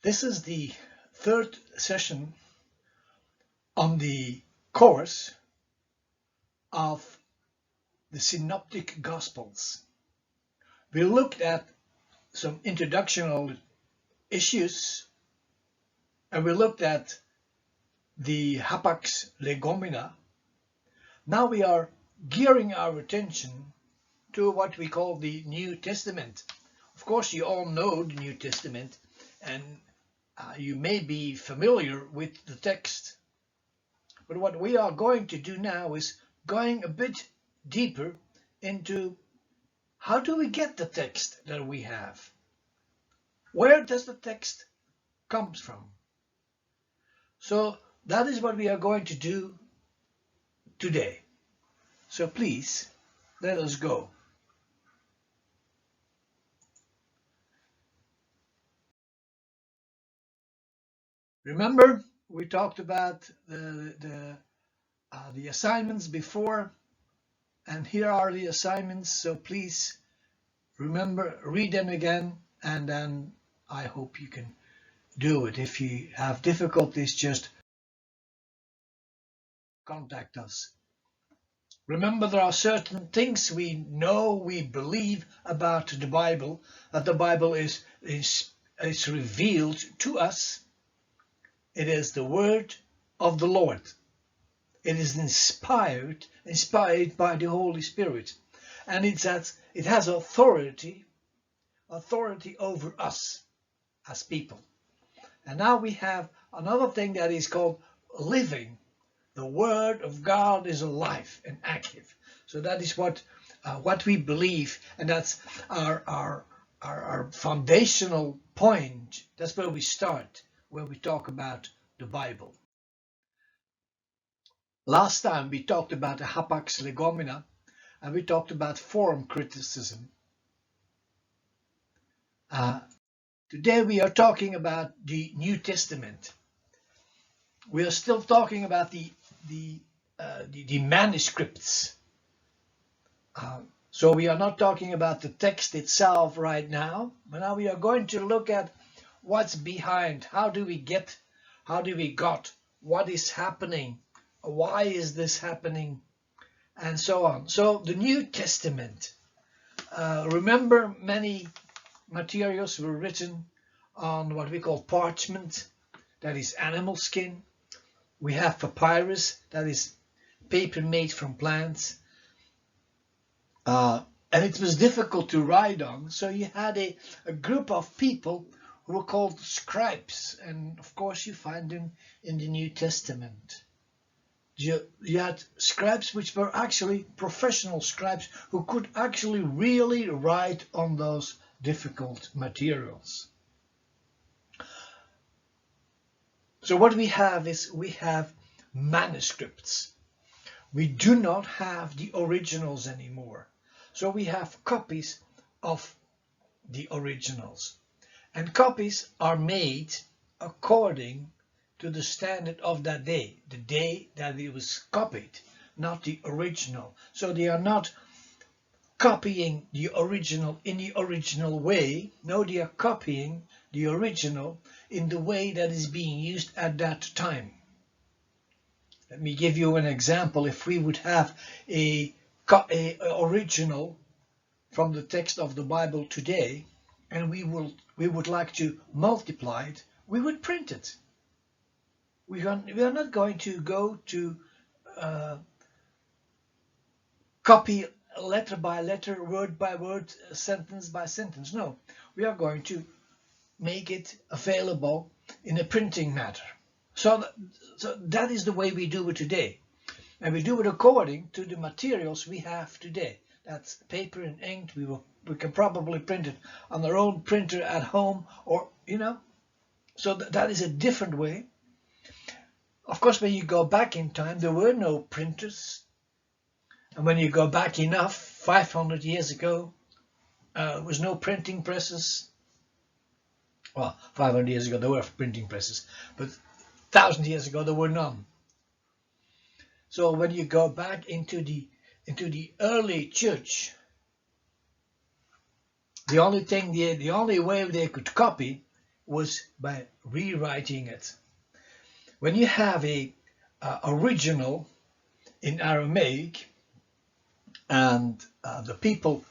This is the third session on the course of the Synoptic Gospels. We looked at some introductional issues, and we looked at the hapax legomena. Now we are gearing our attention to what we call the New Testament. Of course, you all know the New Testament, and you may be familiar with the text. But what we are going to do now is going a bit deeper into how do we get the text that we have? Where does the text come from? So that is what we are going to do today. So please, let us go. Remember, we talked about the assignments before, and here are the assignments. So please remember, read them again, and then I hope you can do it. If you have difficulties, just contact us. Remember, there are certain things we know, we believe about the Bible, that the Bible is revealed to us. It is the word of the Lord. It is inspired by the Holy Spirit. And it has authority over us as people. And now we have another thing that is called living. The Word of God is alive and active. So that is what we believe, and that's our foundational point. That's where we start when we talk about the Bible. Last time we talked about the hapax legomena, and we talked about form criticism. Today we are talking about the New Testament. We are still talking about the manuscripts. So we are not talking about the text itself right now, but now we are going to look at what's behind. How do we got, what is happening, why is this happening, and so on. So the New Testament, remember, many materials were written on what we call parchment, that is animal skin. We have papyrus, that is paper made from plants. And it was difficult to write on, so you had a group of people who were called scribes, and of course you find them in the New Testament. You had scribes which were actually professional scribes who could actually really write on those difficult materials. So what we have is we have manuscripts. We do not have the originals anymore. So we have copies of the originals. And copies are made according to the standard of that day, the day that it was copied, not the original. So they are not copying the original in the original way. No, they are copying the original in the way that is being used at that time. Let me give you an example. If we would have a original from the text of the Bible today, and we would like to multiply it, we would print it. We are not going to go to copy letter by letter, word by word, sentence by sentence. No, we are going to make it available in a printing matter. So that is the way we do it today. And we do it according to the materials we have today. That's paper and ink. We can probably print it on our own printer at home, or, so that is a different way. Of course, when you go back in time, there were no printers. And when you go back enough, 500 years ago, there was no printing presses. Well, 500 years ago, there were printing presses, but 1,000 years ago, there were none. So when you go back into the early church, the only way they could copy was by rewriting it. When you have a original in Aramaic and the people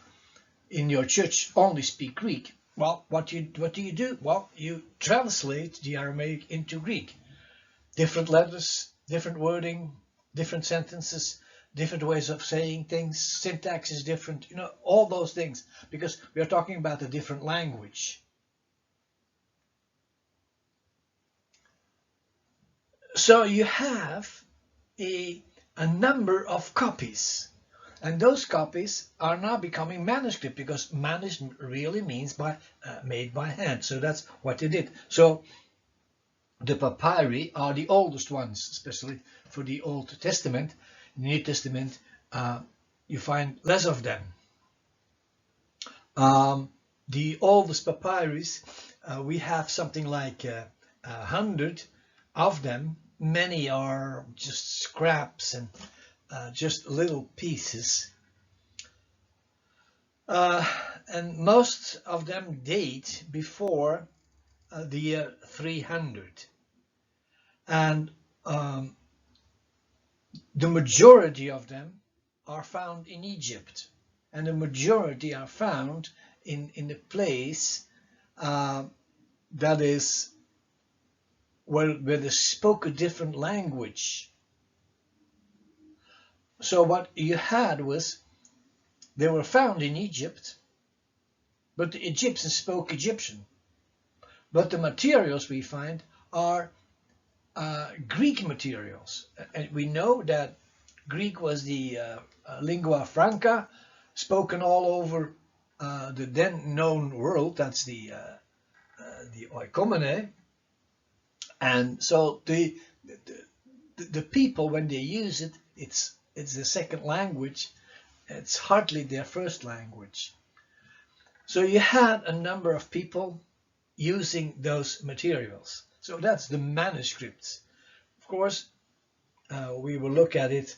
in your church only speak Greek, well, what do you do? Well, you translate the Aramaic into Greek. Different letters, different wording, different sentences, different ways of saying things, syntax is different, all those things, because we are talking about a different language. So you have a number of copies, and those copies are now becoming manuscript, because manuscript really means made by hand. So that's what they did. So the papyri are the oldest ones, especially for the Old Testament. In the New Testament, you find less of them. The oldest papyrus, we have something like 100 of them. Many are just scraps and just little pieces. And most of them date before the year 300. And the majority of them are found in Egypt. And the majority are found in a place that is where they spoke a different language. So what you had was, they were found in Egypt, but the Egyptians spoke Egyptian. But the materials we find are Greek materials. And we know that Greek was the lingua franca, spoken all over the then known world. That's the oikomene. And so the people, when they use it, it's the second language. It's hardly their first language. So you had a number of people using those materials. So that's the manuscripts. Of course, we will look at it.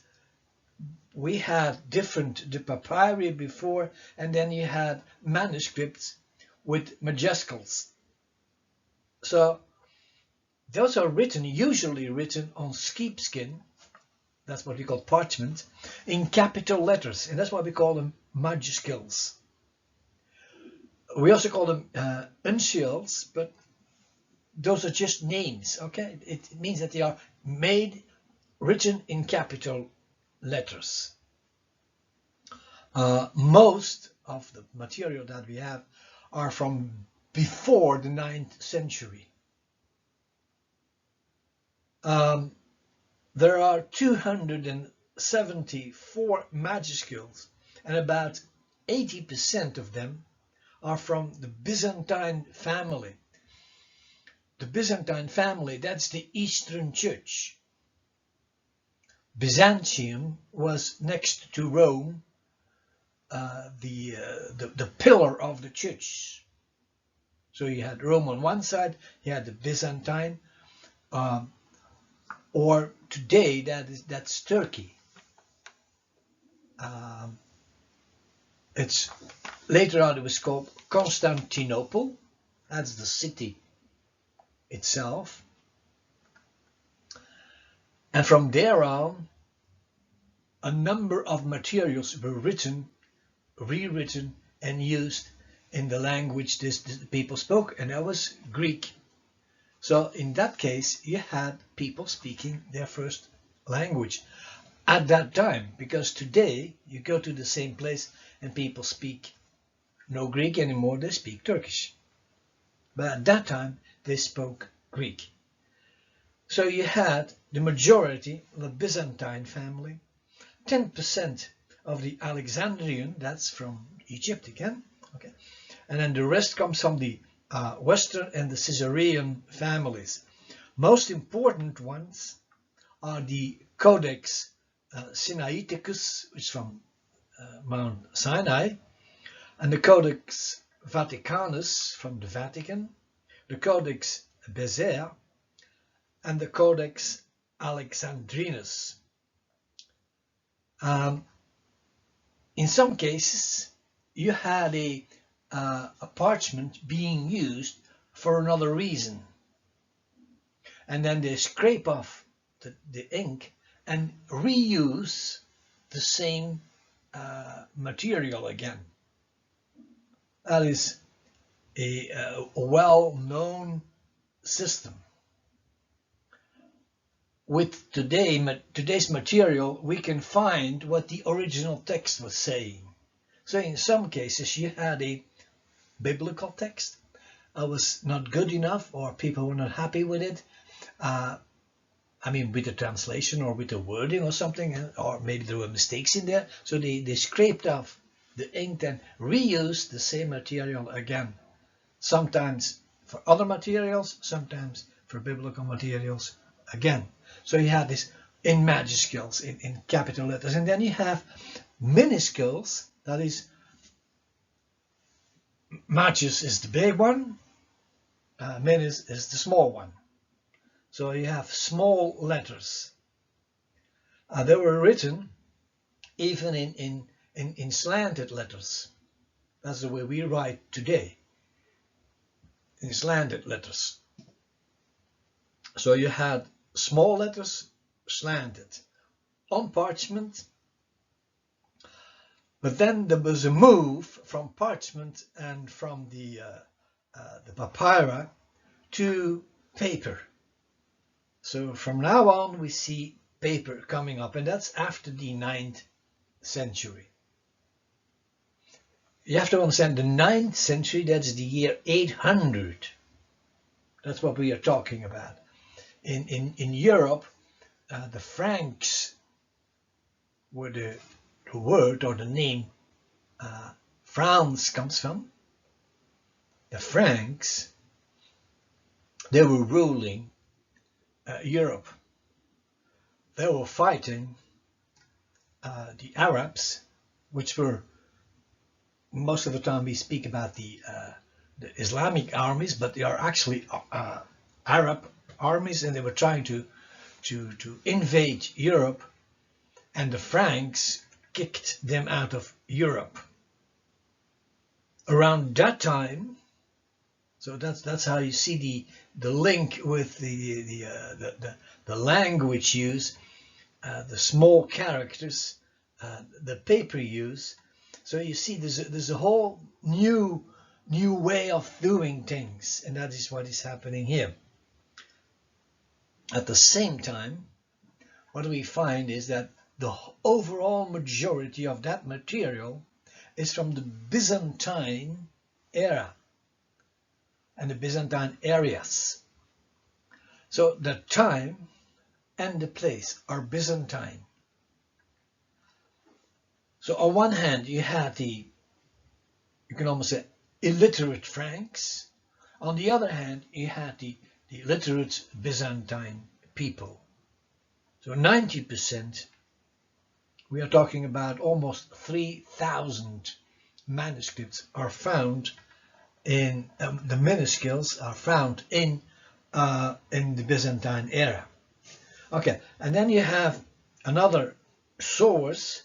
We had the papyri before, and then you had manuscripts with majuscules. So those are usually written on sheepskin. That's what we call parchment, in capital letters, and that's why we call them majuscules. We also call them uncials, but those are just names, okay? It means that they are written in capital letters. Most of the material that we have are from before the 9th century. There are 274 majuscules, and about 80% of them are from the Byzantine family. The Byzantine family, that's the Eastern Church. Byzantium was next to Rome, the pillar of the church. So you had Rome on one side, you had the Byzantine, or today that's Turkey. It's later on it was called Constantinople. That's the city itself. And from there on, a number of materials were written, rewritten, and used in the language the people spoke, and that was Greek. So in that case, you had people speaking their first language at that time, because today you go to the same place and people speak no Greek anymore, they speak Turkish. But at that time, they spoke Greek. So you had the majority of the Byzantine family, 10% of the Alexandrian, that's from Egypt again, okay, and then the rest comes from the Western and the Caesarean families. Most important ones are the Codex Sinaiticus, which is from Mount Sinai, and the Codex Vaticanus from the Vatican, the Codex Bezer, and the Codex Alexandrinus. In some cases, you had a parchment being used for another reason. And then they scrape off the ink and reuse the same material again. That is a well-known system. With today's material, we can find what the original text was saying. So in some cases, you had a biblical text that was not good enough, or people were not happy with it. With the translation or with the wording or something, or maybe there were mistakes in there. So they scraped off the ink and reused the same material again. Sometimes for other materials, sometimes for biblical materials again. So you have this in majuscules, in capital letters. And then you have minuscules, that is, majus is the big one, minus is the small one. So you have small letters. They were written even in slanted letters. That's the way we write today, in slanted letters. So you had small letters slanted on parchment, but then there was a move from parchment and from the papyri to paper. So from now on we see paper coming up, and that's after the 9th century. You have to understand the 9th century, that's the year 800. That's what we are talking about. In Europe, the Franks were the word or the name France comes from. The Franks, they were ruling Europe. They were fighting the Arabs, which were, most of the time we speak about the Islamic armies, but they are actually Arab armies, and they were trying to invade Europe, and the Franks kicked them out of Europe. Around that time, so that's how you see the link with the language use, the small characters, the paper use. So you see there's a whole new way of doing things, and that is what is happening here. At the same time, what we find is that the overall majority of that material is from the Byzantine era and the Byzantine areas. So the time and the place are Byzantine. So on one hand you had you can almost say illiterate Franks. On the other hand you had the literate Byzantine people. So 90%, we are talking about almost 3,000 manuscripts are found in the minuscules are found in the Byzantine era. Okay, and then you have another source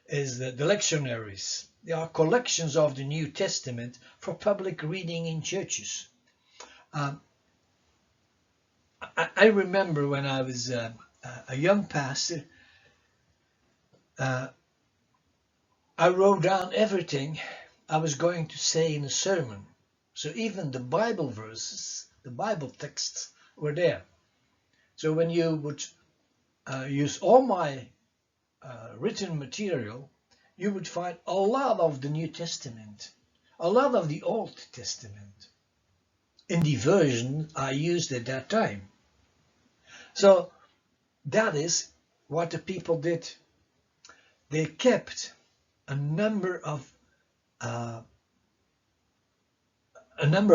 is the lectionaries. They are collections of the New Testament for public reading in churches. I remember when I was a young pastor, I wrote down everything I was going to say in a sermon. So even the Bible verses, the Bible texts were there. So when you would use all my written material, you would find a lot of the New Testament, a lot of the Old Testament in the version I used at that time. So that is what the people did. They kept a number of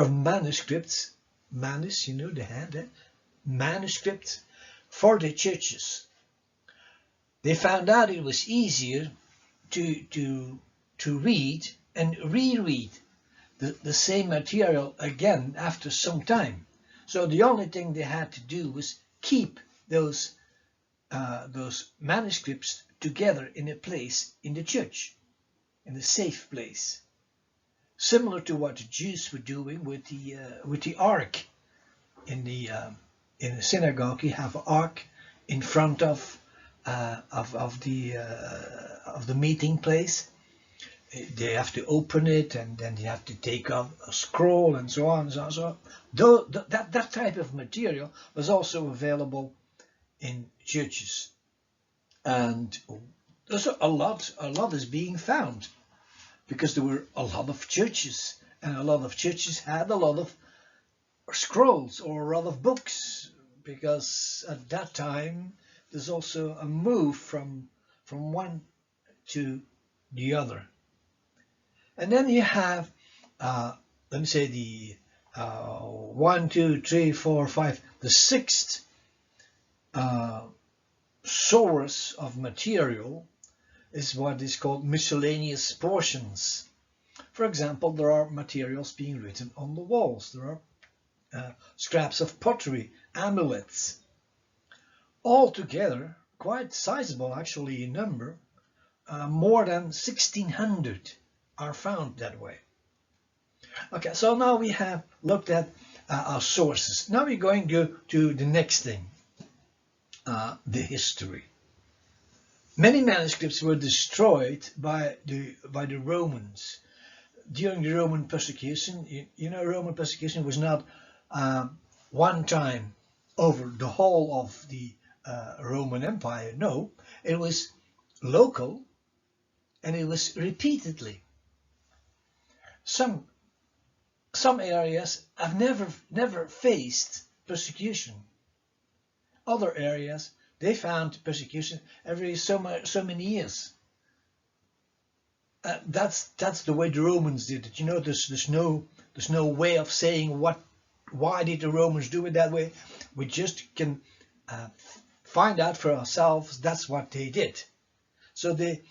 manuscripts, the hand, manuscripts for the churches. They found out it was easier to read and reread the same material again after some time. So the only thing they had to do was keep those manuscripts together in a place in the church, in a safe place. similar to what the Jews were doing with the ark in the synagogue. You have an ark in front of the meeting place. They have to open it, and then they have to take out a scroll and so on and so on. So that type of material was also available in churches, and there's a lot is being found, because there were a lot of churches, and a lot of churches had a lot of scrolls or a lot of books, because at that time there's also a move from one to the other. And then you have, let me say, the 1, 2, 3, 4, 5, the sixth source of material is what is called miscellaneous portions. For example, there are materials being written on the walls. There are scraps of pottery, amulets. Altogether, quite sizable actually in number, more than 1,600 are found that way. Okay, so now we have looked at our sources. Now we're going to the next thing, the history. Many manuscripts were destroyed by the Romans during the Roman persecution. You know, Roman persecution was not one time over the whole of the Roman Empire. No, it was local, and it was repeatedly. Some areas have never faced persecution. Other areas, they found persecution every so many years. That's the way the Romans did it. You know, there's no way of saying why did the Romans do it that way. We just can find out for ourselves. That's what they did. So they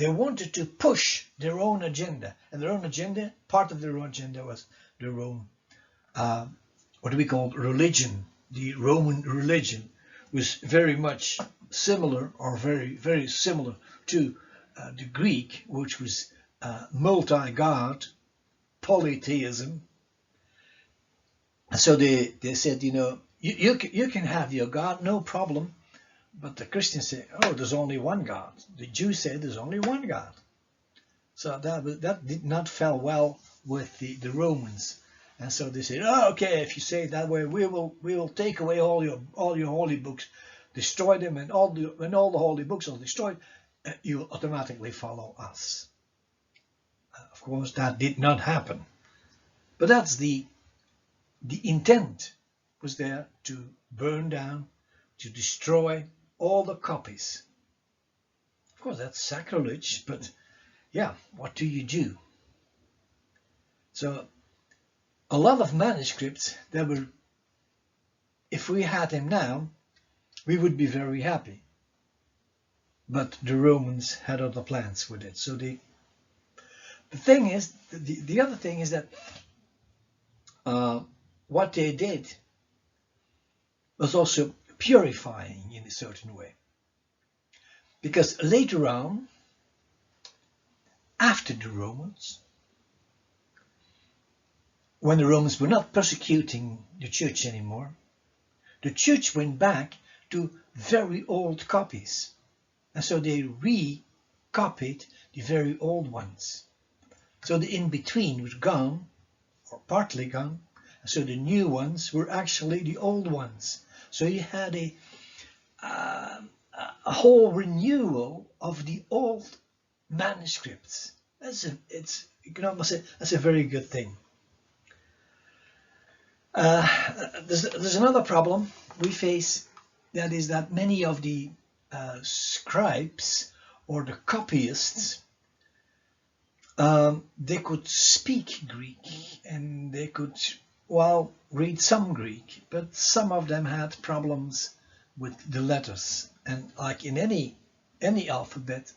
wanted to push their own agenda, and their own agenda, part of their own agenda was their own, what do we call religion. The Roman religion was very much similar, or very, very similar to the Greek, which was multi-god, polytheism. So they said, you know, you can have your God, no problem. But the Christians say, oh, there's only one God. The Jews say there's only one God. So that did not fall well with the Romans. And so they said, oh, okay, if you say it that way, we will take away all your holy books, destroy them, and when all the holy books are destroyed, you will automatically follow us. Of course, that did not happen. But that's the intent was there, to burn down, to destroy all the copies. Of course, that's sacrilege, but yeah, what do you do? So a lot of manuscripts that were, if we had them now, we would be very happy. But the Romans had other plans with it. So the thing is, the other thing is that what they did was also purifying in a certain way. Because later on, after the Romans, when the Romans were not persecuting the church anymore, the church went back to very old copies. And so they recopied the very old ones. So the in-between was gone, or partly gone. And so the new ones were actually the old ones. So you had a whole renewal of the old manuscripts. You can almost say that's a very good thing. There's another problem we face, that is that many of the scribes or the copyists, they could speak Greek, and they could, well, read some Greek, but some of them had problems with the letters. And like in any alphabet,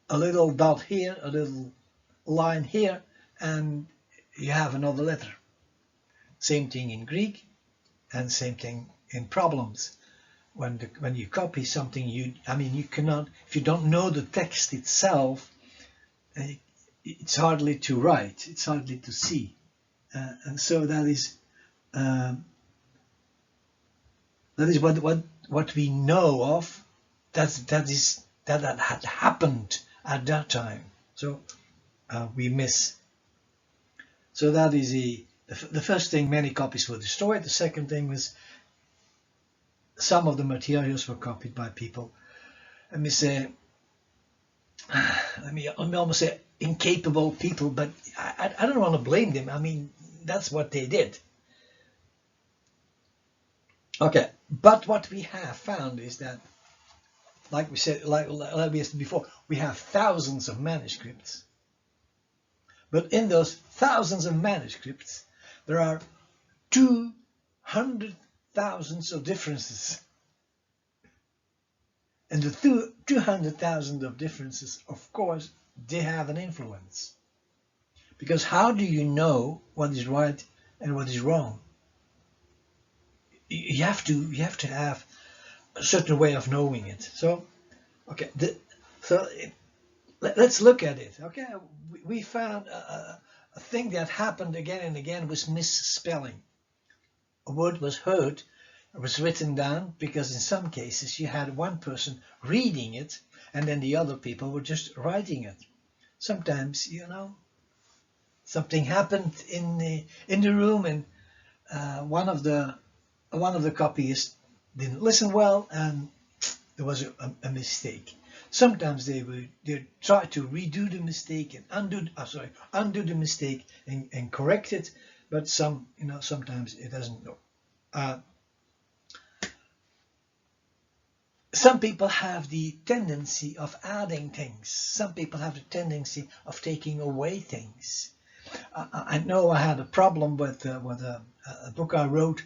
a little dot here, a little line here, and you have another letter. Same thing in Greek, and same thing in problems. When you copy something, you cannot, if you don't know the text itself, it's hardly to write, it's hardly to see. And so that is what we know of. That had happened at that time. So we miss. So that is the first thing. Many copies were destroyed. The second thing was some of the materials were copied by people. Let me say, let me almost say incapable people, but I don't want to blame them. I mean, that's what they did. Okay, but what we have found is that, like we said, like we said before, we have thousands of manuscripts. But in those thousands of manuscripts, there are 200,000 of differences. And the 200,000 of differences, of course, they have an influence. Because how do you know what is right and what is wrong? You have to have a certain way of knowing it. So, okay, let's look at it. Okay, we found a thing that happened again and again was misspelling. A word was heard, it was written down, because in some cases you had one person reading it and then the other people were just writing it. Sometimes, something happened in the room, and one of the copyists didn't listen well, and there was a mistake. Sometimes they try to redo the mistake and undo the mistake and correct it, but sometimes it doesn't go. Some people have the tendency of adding things. Some people have the tendency of taking away things. I know I had a problem with a book I wrote,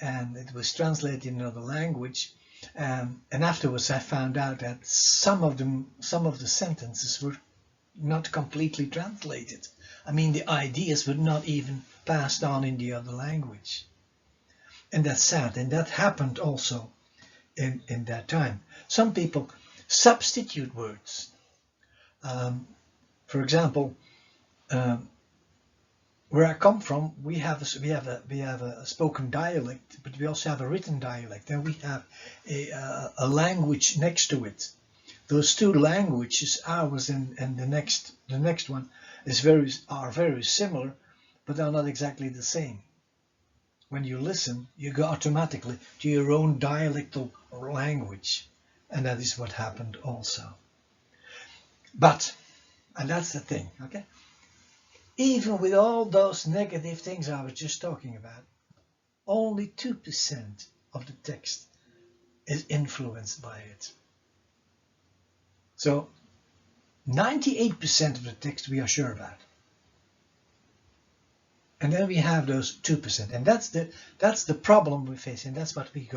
and it was translated in another language. And afterwards, I found out that some of the sentences were not completely translated. I mean, the ideas were not even passed on in the other language, and that's sad. And that happened also in that time. Some people substitute words. For example, where I come from, we have a spoken dialect, but we also have a written dialect, and we have a language next to it. Those two languages, ours and the next one, are very similar, but are not exactly the same. When you listen, you go automatically to your own dialectal language, and that is what happened also. But, and that's the thing, okay? Even with all those negative things I was just talking about, only 2% of the text is influenced by it. So 98% of the text we are sure about. And then we have those 2%, and that's the problem we face, and that's what we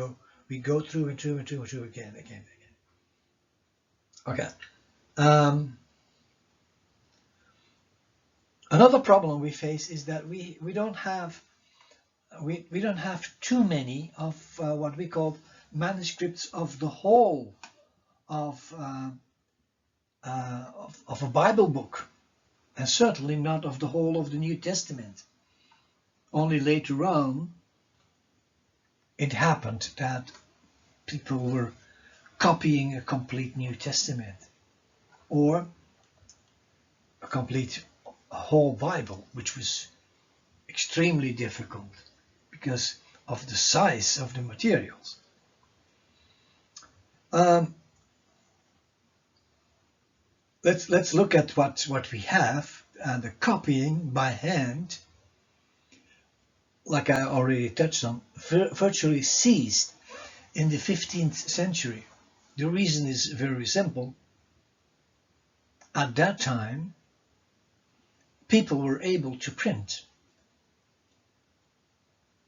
go through and through again. Okay. Another problem we face is that we don't have too many of what we call manuscripts of the whole of a Bible book, and certainly not of the whole of the New Testament. Only later on it happened that people were copying a complete New Testament or a complete whole Bible, which was extremely difficult because of the size of the materials. Let's look at what we have, and the copying by hand, like I already touched on, virtually ceased in the 15th century. The reason is very simple. At that time, people were able to print.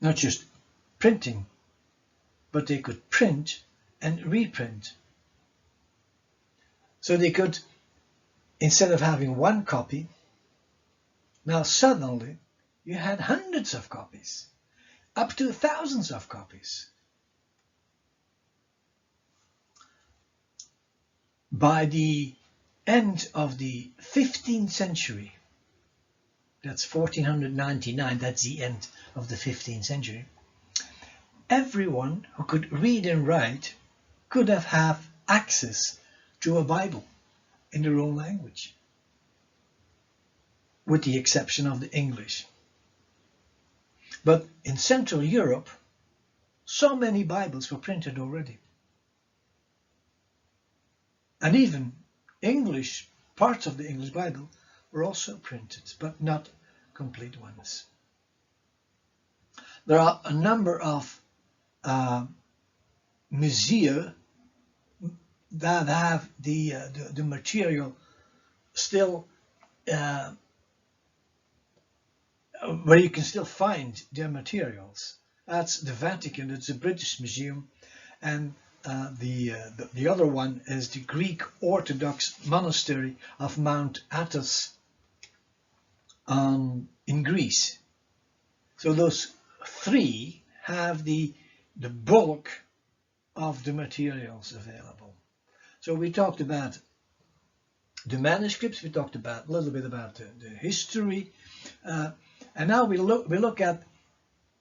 Not just printing, but they could print and reprint. So they could, instead of having one copy, now suddenly you had hundreds of copies, up to thousands of copies. By the end of the 15th century, that's 1499, that's the end of the 15th century, everyone who could read and write could have access to a Bible in their own language, with the exception of the English. But in Central Europe, so many Bibles were printed already. And even English, parts of the English Bible were also printed, but not complete ones. There are a number of museums that have the material still, where you can still find their materials. That's the Vatican, it's a British museum, and the other one is the Greek Orthodox monastery of Mount Athos in Greece. So those three have the bulk of the materials available. So we talked about the manuscripts, we talked about a little bit about the history, and now we look at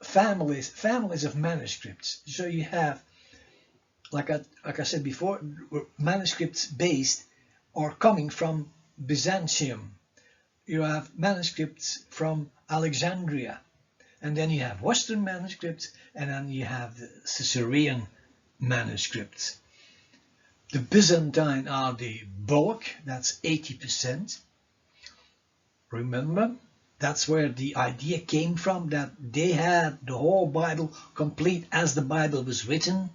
families of manuscripts. So you have, like I said before, manuscripts based or coming from Byzantium. You have manuscripts from Alexandria, and then you have Western manuscripts, and then you have the Caesarean manuscripts. The Byzantine are the bulk, that's 80%. Remember, that's where the idea came from, that they had the whole Bible complete as the Bible was written.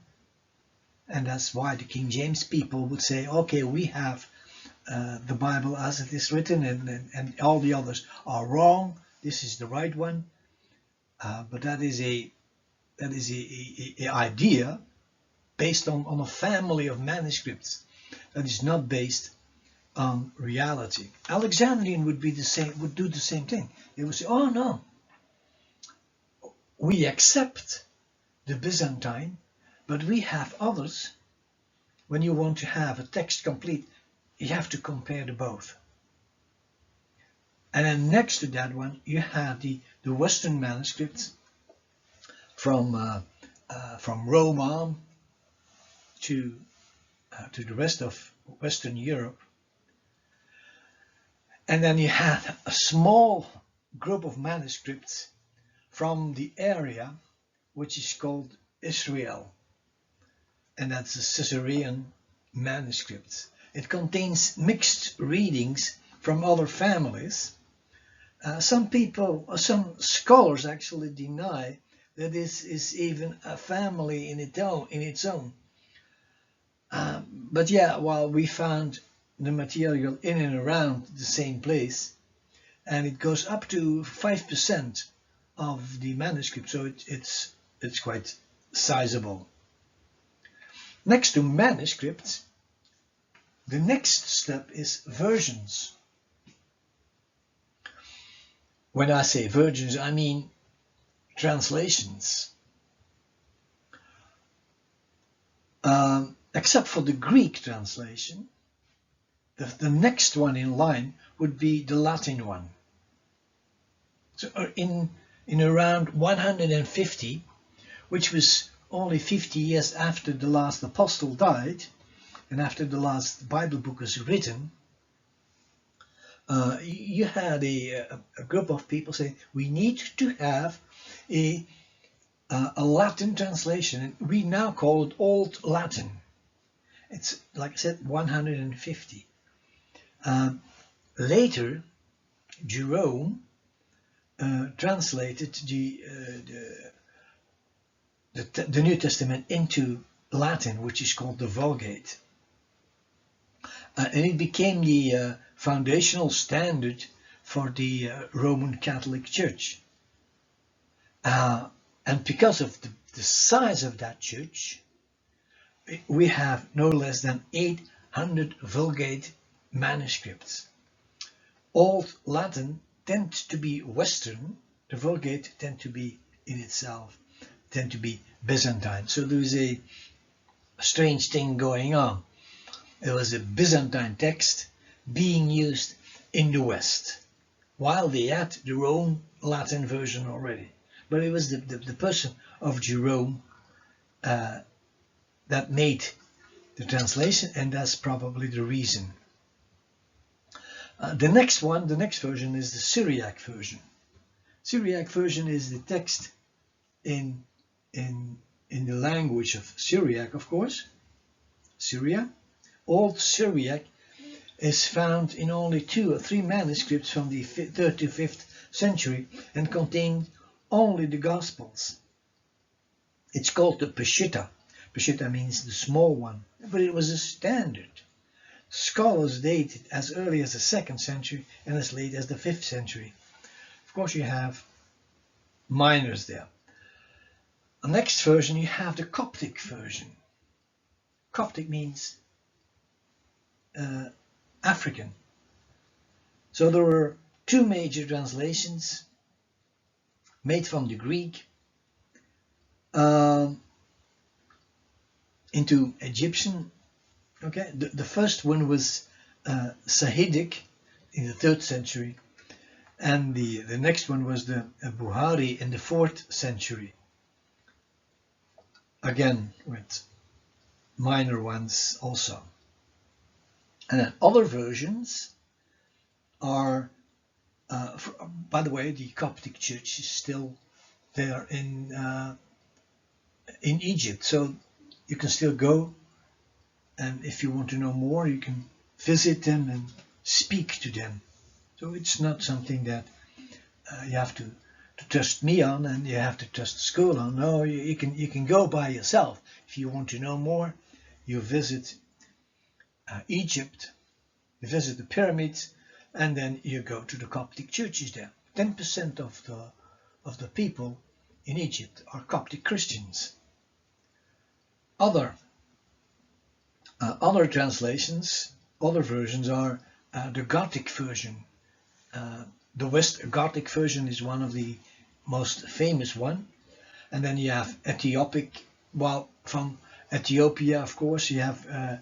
And that's why the King James people would say, okay, we have the Bible as it is written, and all the others are wrong. This is the right one. But that is a idea based on a family of manuscripts that is not based on reality. Alexandrian would do the same thing. They would say, oh no, we accept the Byzantine, but we have others. When you want to have a text complete, you have to compare the both. And then next to that one, you have the Western manuscripts from Rome on to the rest of Western Europe. And then you have a small group of manuscripts from the area which is called Israel. And that's the Caesarean manuscripts. It contains mixed readings from other families. Some scholars actually deny that this is even a family in its own. But yeah, while we found the material in and around the same place, and it goes up to 5% of the manuscript, so it's quite sizable. Next to manuscripts, the next step is versions. When I say versions, I mean translations. Except for the Greek translation, the next one in line would be the Latin one. So in around 150, which was only 50 years after the last apostle died, and after the last Bible book was written, you had a group of people saying, we need to have a Latin translation, and we now call it Old Latin. It's, like I said, 150. Later, Jerome translated the New Testament into Latin, which is called the Vulgate. And it became the foundational standard for the Roman Catholic Church. And because of the size of that church, we have no less than 800 Vulgate manuscripts. Old Latin tends to be Western, the Vulgate tend to be Byzantine. So there's a strange thing going on. There was a Byzantine text, being used in the West, while they had their own Latin version already. But it was the person of Jerome that made the translation, and that's probably the reason. The next version is the Syriac version. Syriac version is the text in the language of Syriac, of course, Syria. Old Syriac is found in only 2 or 3 manuscripts from the 3rd to 5th century and contained only the Gospels. It's called the Peshitta. Peshitta means the small one, but it was a standard. Scholars date it as early as the 2nd century and as late as the 5th century. Of course, you have minors there. The next version, you have the Coptic version. Coptic means African. So there were 2 major translations made from the Greek into Egyptian. Okay, the first one was Sahidic in the 3rd century, and the next one was the Buhari in the 4th century. Again, with minor ones also. And then other versions are, by the way, the Coptic Church is still there in Egypt, so you can still go, and if you want to know more, you can visit them and speak to them. So it's not something that you have to trust me on, and you have to trust the school on. No, you can go by yourself. If you want to know more, you visit Egypt, you visit the pyramids, and then you go to the Coptic churches there. 10% of the people in Egypt are Coptic Christians. Other translations, other versions are the Gothic version. The West Gothic version is one of the most famous one, and then you have Ethiopic. Well, from Ethiopia, of course, you have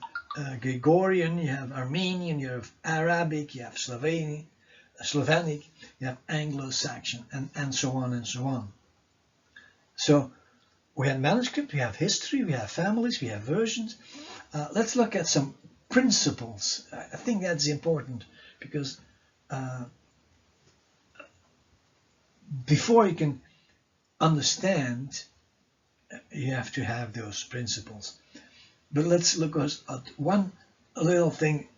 Gregorian, you have Armenian, you have Arabic, you have Slavonic, you have Anglo-Saxon, and so on and so on. So we have manuscript, we have history, we have families, we have versions. Let's look at some principles. I think that's important, because before you can understand, you have to have those principles. But let's look at one little thing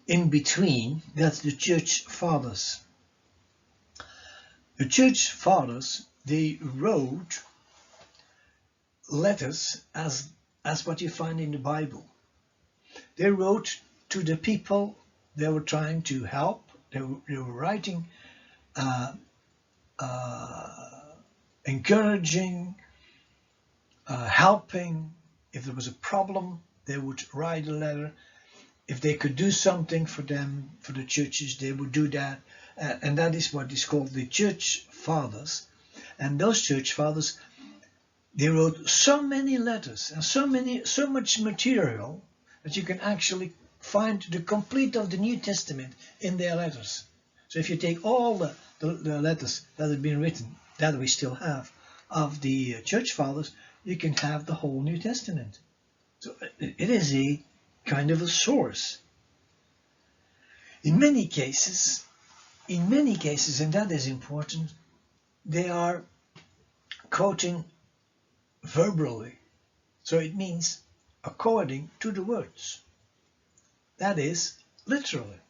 in between. That's the Church Fathers. The Church Fathers, they wrote letters as what you find in the Bible. They wrote to the people they were trying to help. They were writing encouraging, helping. If there was a problem, they would write a letter. If they could do something for them, for the churches, they would do that. And that is what is called the Church Fathers. And those Church Fathers, they wrote so many letters and so much material that you can actually find the complete of the New Testament in their letters. So if you take all the letters that have been written, that we still have, of the Church Fathers, you can have the whole New Testament. So it is a kind of a source. In many cases, and that is important, they are quoting verbally. So it means according to the words. That is literally.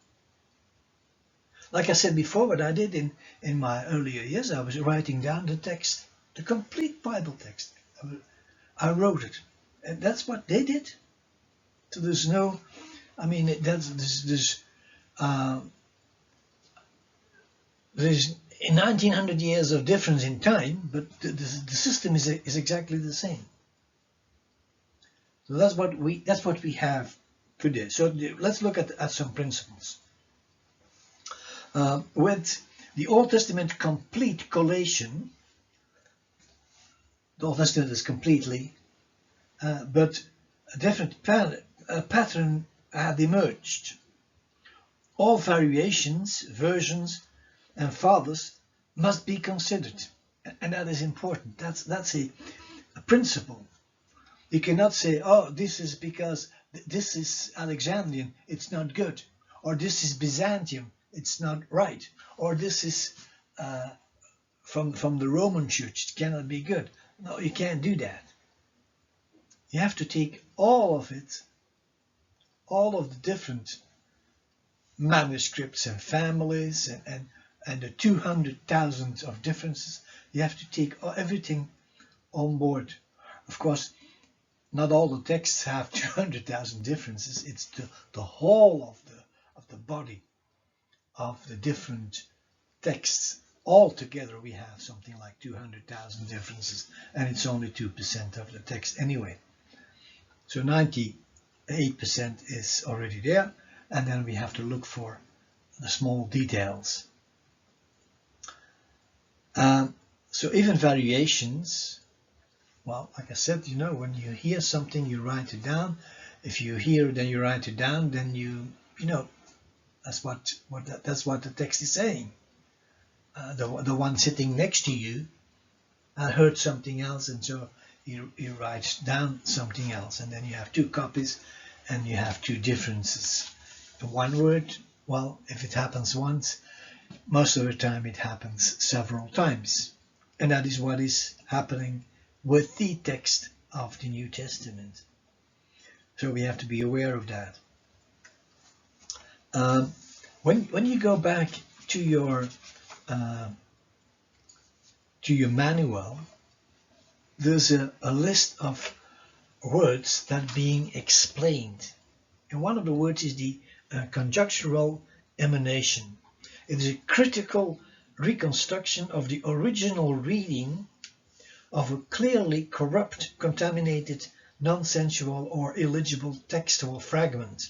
Like I said before, what I did in my earlier years, I was writing down the text, the complete Bible text. I wrote it. And that's what they did. So there's no, I mean, there's 1900 years of difference in time, but the system is exactly the same. So that's what we have today. So let's look at some principles. With the Old Testament complete collation, the Old Testament is completely, but a different pattern had emerged. All variations, versions, and fathers must be considered, and that is important. That's a principle. You cannot say, oh, this is because this is Alexandrian, it's not good, or this is Byzantium, it's not right, or this is from the Roman Church, it cannot be good. No, you can't do that. You have to take all of it, all of the different manuscripts and families and the 200,000 of differences. You have to take everything on board. Of course, not all the texts have 200,000 differences. It's the whole of the body of the different texts. All together we have something like 200,000 differences, and it's only 2% of the text anyway. So 98% is already there, and then we have to look for the small details. So even variations, well, like I said, you know, when you hear something, you write it down. If you hear, then you write it down. Then you know, that's what the text is saying. The one sitting next to you heard something else, and so you write down something else, and then you have two copies, and you have two differences. One word, well, if it happens once, most of the time it happens several times, and that is what is happening with the text of the New Testament. So we have to be aware of that. When you go back to your manual, there's a list of words that are being explained, and one of the words is the conjectural emanation. It is a critical reconstruction of the original reading of a clearly corrupt, contaminated, nonsensual or illegible textual fragment.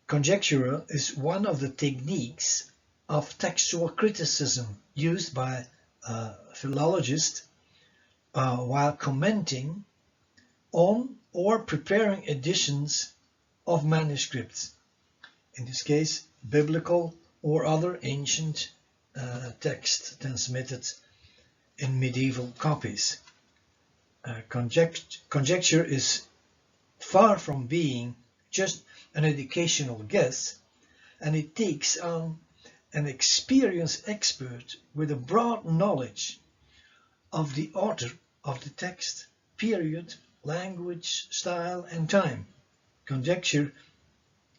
Conjecture is one of the techniques of textual criticism used by philologists while commenting on or preparing editions of manuscripts, in this case biblical or other ancient text transmitted in medieval copies. Conjecture is far from being just an educational guess, and it takes on an experienced expert with a broad knowledge of the author of the text, period, language, style, and time. Conjecture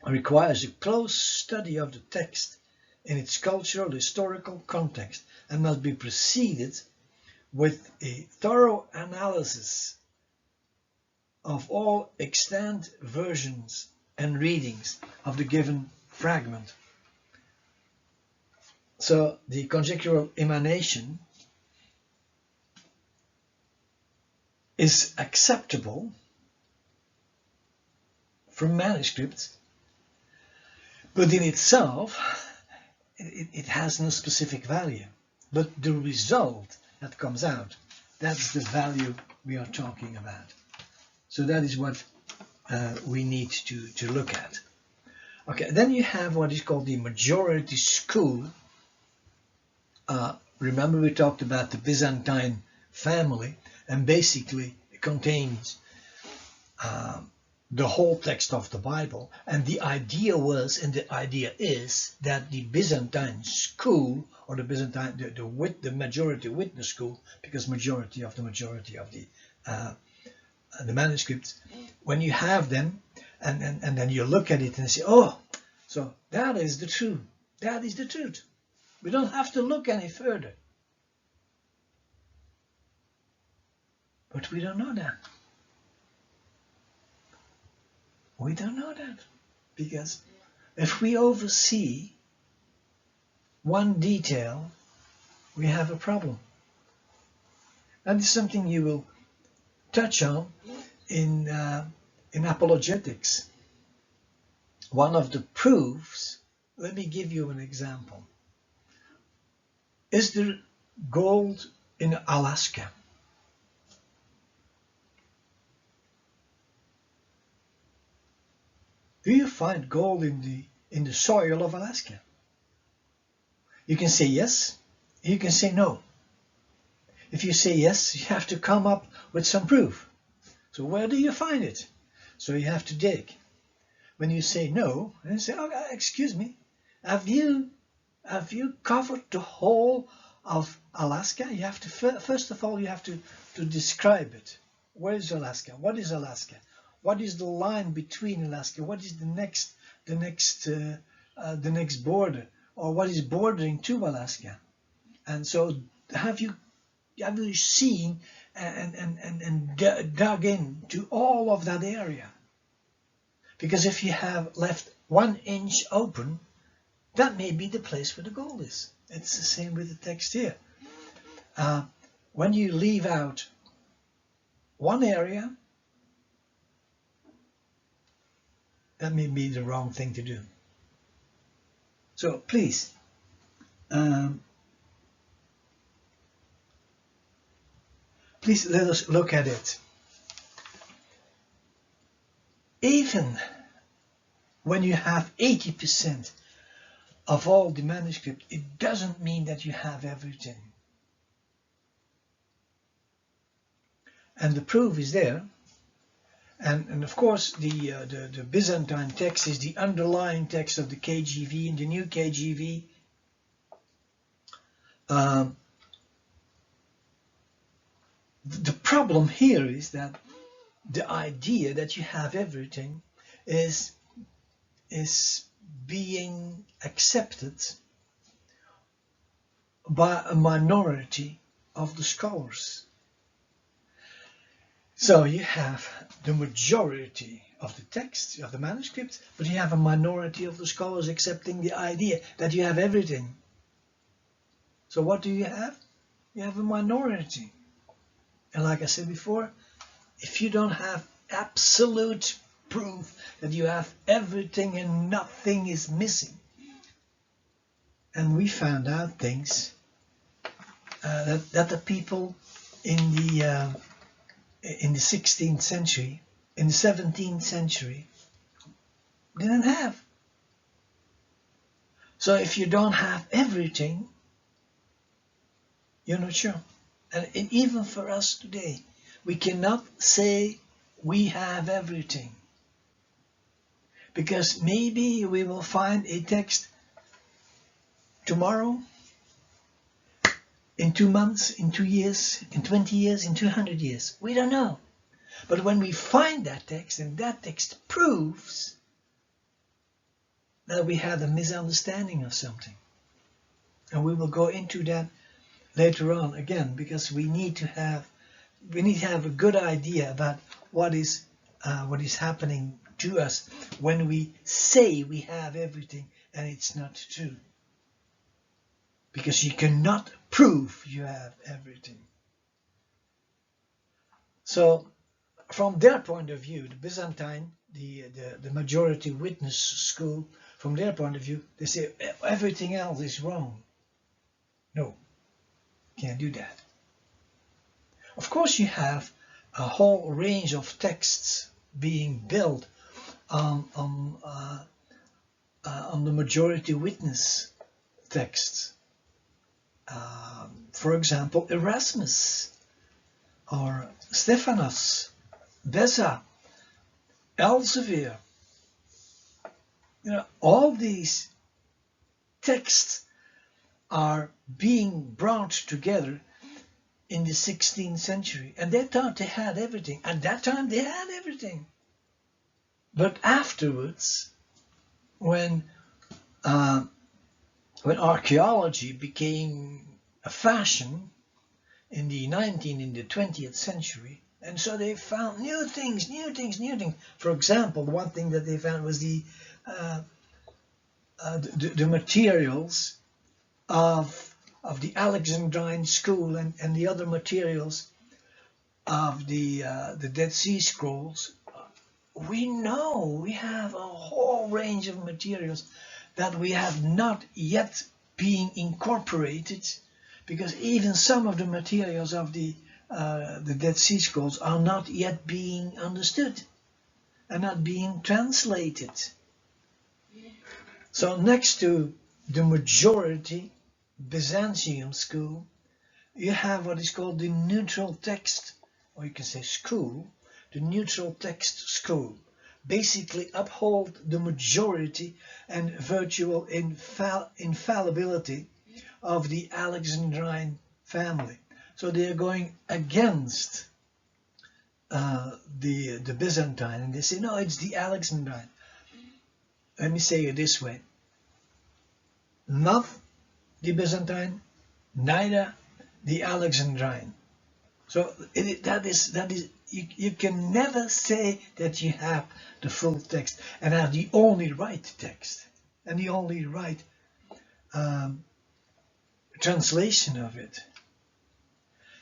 requires a close study of the text in its cultural, historical context, and must be preceded with a thorough analysis of all extant versions and readings of the given fragment. So the conjectural emanation is acceptable from manuscripts, but in itself it has no specific value. But the result that comes out, that's the value we are talking about. So that is what we need to look at. Okay, then you have what is called the majority school. Remember we talked about the Byzantine family, and basically it contains the whole text of the Bible, and the idea was, and the idea is, that the Byzantine school, or the Byzantine, the majority witness school, because majority of the manuscripts, when you have them, and then you look at it and say, oh, so that is the truth. That is the truth. We don't have to look any further. But we don't know that. We don't know that, because if we oversee one detail, we have a problem. That is something you will touch on in apologetics. One of the proofs, let me give you an example. Is there gold in Alaska? Do you find gold in in the soil of Alaska. You can say yes, you can say no. If you say yes, you have to come up with some proof. So where do you find it? So you have to dig. When you say no, and you say, oh, excuse me, have you covered the whole of Alaska? You have to, first of all, you have to describe it. Where is Alaska? What is Alaska? What is the line between Alaska? What is the next border? Or what is bordering to Alaska? And so have you seen and dug into all of that area? Because if you have left 1 inch open, that may be the place where the gold is. It's the same with the text here. When you leave out one area, that may be the wrong thing to do. So please, please let us look at it. Even when you have 80% of all the manuscript, it doesn't mean that you have everything. And the proof is there. And of course, the Byzantine text is the underlying text of the KJV and the new KJV. The problem here is that the idea that you have everything is being accepted by a minority of the scholars. So you have the majority of the text, of the manuscript, but you have a minority of the scholars accepting the idea that you have everything. So what do you have? You have a minority. And like I said before, if you don't have absolute proof that you have everything and nothing is missing, and we found out things that the people in the 16th century, in the 17th century, didn't have. So if you don't have everything, you're not sure. And even for us today, we cannot say we have everything. Because maybe we will find a text tomorrow, in 2 months, in 2 years, in 20 years, in 200 years. We don't know. But when we find that text, and that text proves that we had a misunderstanding of something. And we will go into that later on again, because we need to have a good idea about what is happening to us when we say we have everything and it's not true. Because you cannot prove you have everything. So from their point of view, the Byzantine, the majority witness school, from their point of view, they say everything else is wrong. No, can't do that. Of course, you have a whole range of texts being built on the majority witness texts. For example, Erasmus, or Stephanos, Beza, Elsevier. All these texts are being brought together in the 16th century, and they thought they had everything. At that time, they had everything. But afterwards, when archaeology became a fashion in the 20th century, and so they found new things. For example, one thing that they found was the materials of the Alexandrine school and the other materials of the Dead Sea Scrolls. We know we have a whole range of materials that we have not yet been incorporated, because even some of the materials of the Dead Sea Scrolls are not yet being understood and not being translated. So next to the majority Byzantium school, you have what is called the neutral text, or you can say school, the neutral text school. Basically uphold the majority and virtual infallibility of the Alexandrine family. So they are going against the Byzantine, and they say, no, it's the Alexandrine. Let me say it this way. Not the Byzantine, neither the Alexandrine. So that is you can never say that you have the full text and have the only right text and the only right translation of it.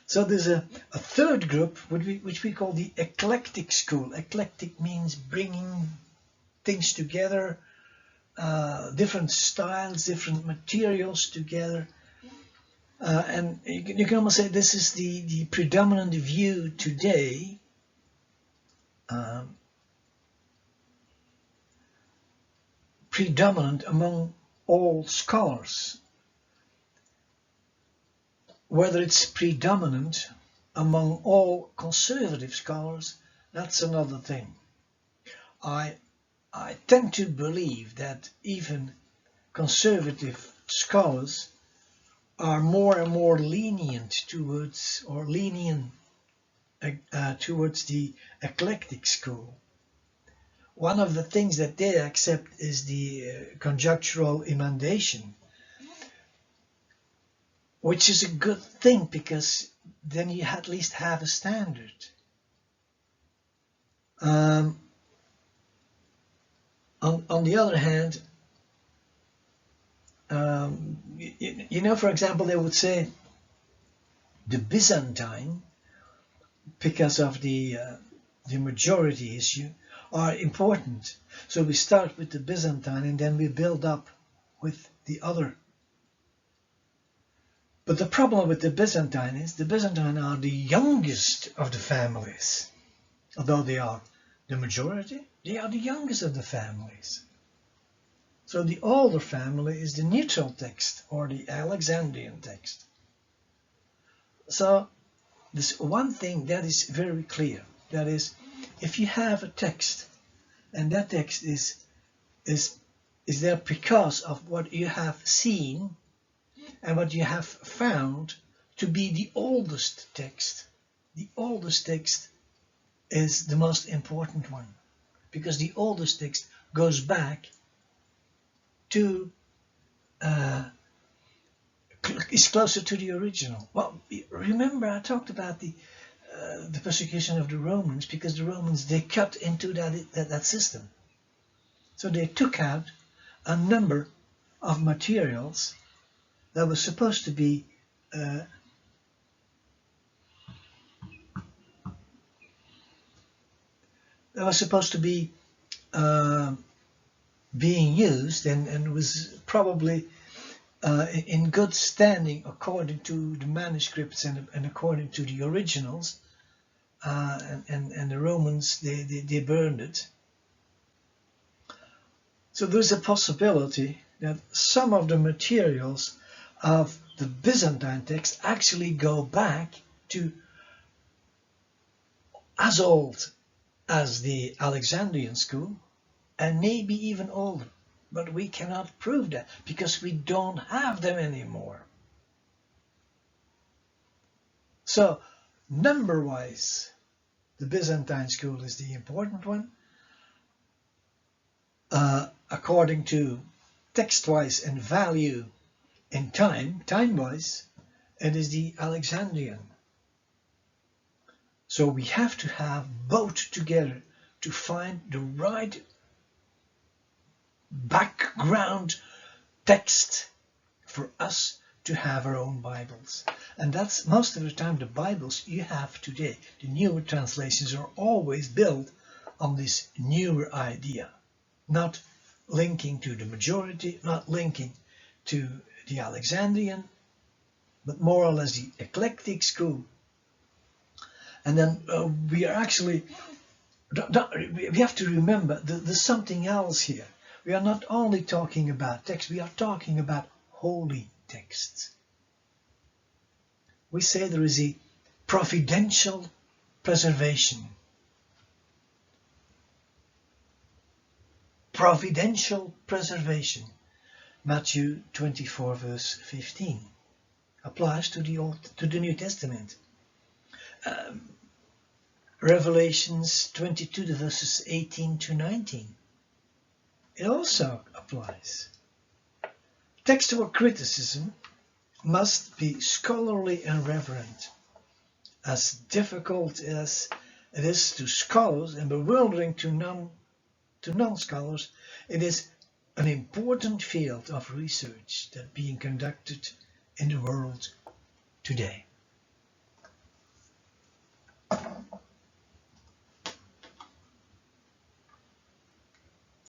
So there's a third group which we call the eclectic school. Eclectic means bringing things together, different styles, different materials together. And you can almost say this is the predominant view today. Predominant among all scholars. Whether it's predominant among all conservative scholars, that's another thing. I tend to believe that even conservative scholars are more and more lenient towards, or lenient towards the eclectic school. One of the things that they accept is the conjectural emendation, which is a good thing because then you at least have a standard. On the other hand, you know, for example, they would say the Byzantine, because of the majority issue, are important. So we start with the Byzantine and then we build up with the other. But the problem with the Byzantine is the Byzantine are the youngest of the families. Although they are the majority, they are the youngest of the families. So the older family is the neutral text or the Alexandrian text. So there's one thing that is very clear. That is, if you have a text and that text is there because of what you have seen and what you have found to be the oldest text. The oldest text is the most important one, because the oldest text goes back to is closer to the original. Well, remember I talked about the persecution of the Romans, because the Romans, they cut into that system. So they took out a number of materials that was supposed to be being used and was probably in good standing according to the manuscripts and according to the originals, and the Romans, they burned it. So there's a possibility that some of the materials of the Byzantine text actually go back to as old as the Alexandrian school, and maybe even older. But we cannot prove that because we don't have them anymore. So number-wise, the Byzantine school is the important one. According to text-wise and value in time-wise, it is the Alexandrian. So we have to have both together to find the right background text for us to have our own Bibles. And that's most of the time the Bibles you have today. The newer translations are always built on this newer idea, not linking to the majority, not linking to the Alexandrian, but more or less the eclectic school. And then we are actually, we have to remember there's something else here. We are not only talking about text, we are talking about holy texts. We say there is a providential preservation. Providential preservation. Matthew 24 verse 15 applies to the New Testament. Revelations 22 verses 18 to 19. It also applies. Textual criticism must be scholarly and reverent. As difficult as it is to scholars and bewildering to non-scholars, it is an important field of research that being conducted in the world today.